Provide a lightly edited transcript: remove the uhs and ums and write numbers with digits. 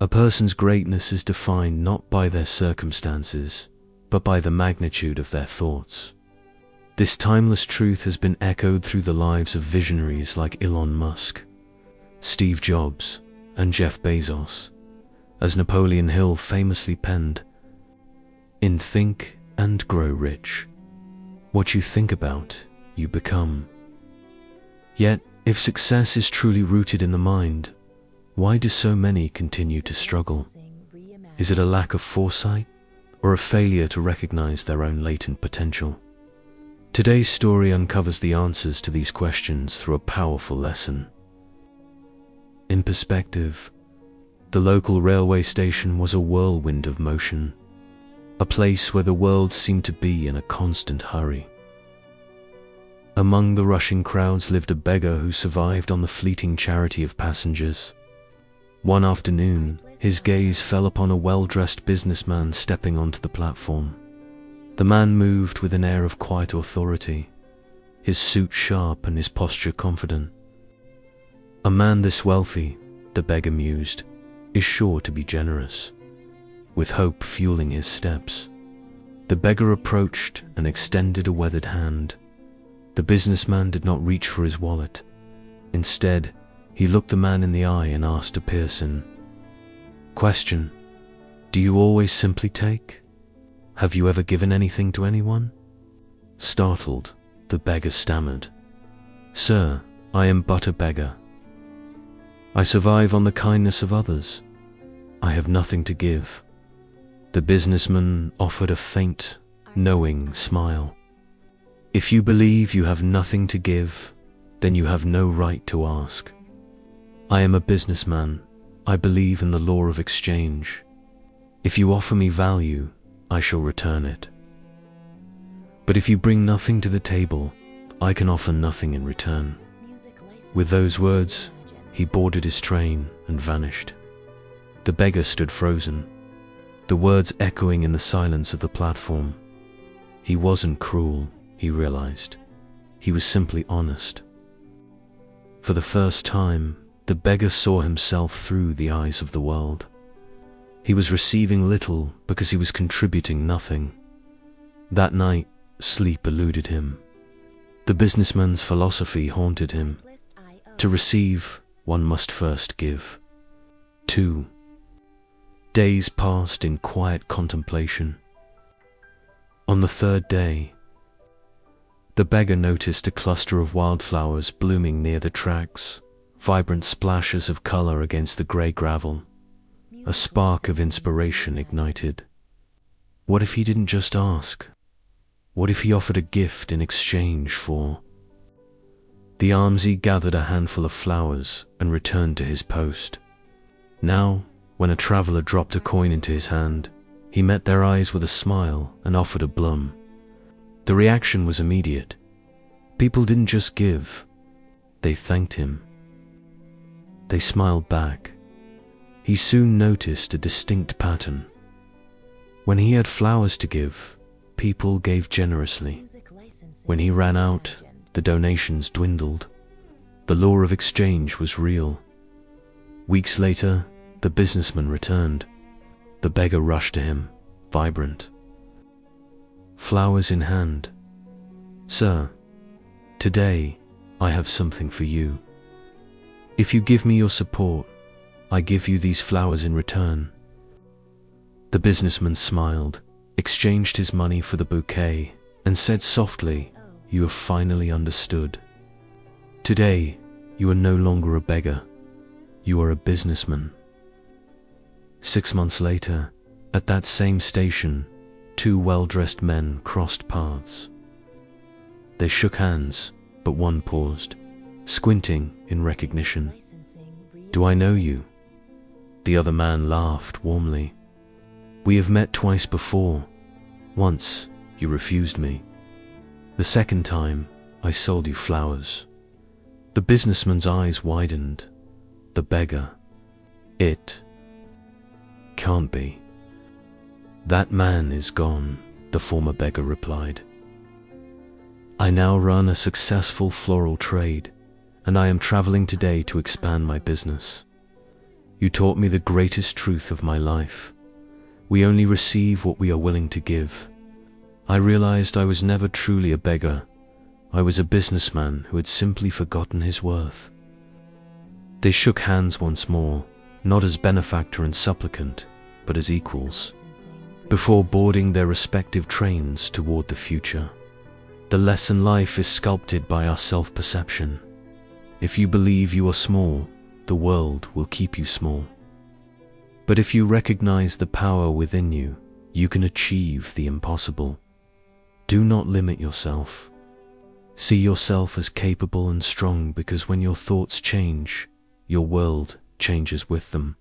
A person's greatness is defined not by their circumstances, but by the magnitude of their thoughts. This timeless truth has been echoed through the lives of visionaries like Elon Musk, Steve Jobs, and Jeff Bezos. As Napoleon Hill famously penned, "In Think and Grow Rich, what you think about, you become." Yet, if success is truly rooted in the mind, why do so many continue to struggle? Is it a lack of foresight, or a failure to recognize their own latent potential? Today's story uncovers the answers to these questions through a powerful lesson. In perspective, the local railway station was a whirlwind of motion, a place where the world seemed to be in a constant hurry. Among the rushing crowds lived a beggar who survived on the fleeting charity of passengers. One afternoon, his gaze fell upon a well-dressed businessman stepping onto the platform. The man moved with an air of quiet authority, his suit sharp and his posture confident. A man this wealthy, the beggar mused, is sure to be generous, with hope fueling his steps. The beggar approached and extended a weathered hand. The businessman did not reach for his wallet. Instead, he looked the man in the eye and asked a piercing question. "Do you always simply take? Have you ever given anything to anyone?" Startled, the beggar stammered, "Sir, I am but a beggar. I survive on the kindness of others. I have nothing to give." The businessman offered a faint, knowing smile. "If you believe you have nothing to give, then you have no right to ask. I am a businessman. I believe in the law of exchange. If you offer me value, I shall return it. But if you bring nothing to the table, I can offer nothing in return." With those words, he boarded his train and vanished. The beggar stood frozen, the words echoing in the silence of the platform. He wasn't cruel, he realized. He was simply honest. For the first time, the beggar saw himself through the eyes of the world. He was receiving little because he was contributing nothing. That night, sleep eluded him. The businessman's philosophy haunted him. To receive, one must first give. 2. Days passed in quiet contemplation. On the third day, the beggar noticed a cluster of wildflowers blooming near the tracks, vibrant splashes of color against the gray gravel. A spark of inspiration ignited. What if he didn't just ask? What if he offered a gift in exchange for? The almsy gathered a handful of flowers and returned to his post. Now, when a traveler dropped a coin into his hand, he met their eyes with a smile and offered a bloom. The reaction was immediate. People didn't just give, they thanked him. They smiled back. He soon noticed a distinct pattern. When he had flowers to give, people gave generously. When he ran out, the donations dwindled. The law of exchange was real. Weeks later, the businessman returned. The beggar rushed to him, vibrant, flowers in hand. "Sir, today I have something for you. If you give me your support, I give you these flowers in return." The businessman smiled, exchanged his money for the bouquet, and said softly, "You have finally understood. Today, you are no longer a beggar. You are a businessman." 6 months later, at that same station, 2 well-dressed men crossed paths. They shook hands, but one paused, squinting in recognition. "Do I know you?" The other man laughed warmly. "We have met twice before. Once, you refused me. The second time, I sold you flowers." The businessman's eyes widened. The beggar. "It can't be. That man is gone," the former beggar replied. "I now run a successful floral trade, and I am traveling today to expand my business. You taught me the greatest truth of my life. We only receive what we are willing to give. I realized I was never truly a beggar. I was a businessman who had simply forgotten his worth. They shook hands once more, not as benefactor and supplicant, but as equals, before boarding their respective trains toward the future. The lesson: life is sculpted by our self-perception. If you believe you are small, the world will keep you small. But if you recognize the power within you, you can achieve the impossible. Do not limit yourself. See yourself as capable and strong, because when your thoughts change, your world changes with them.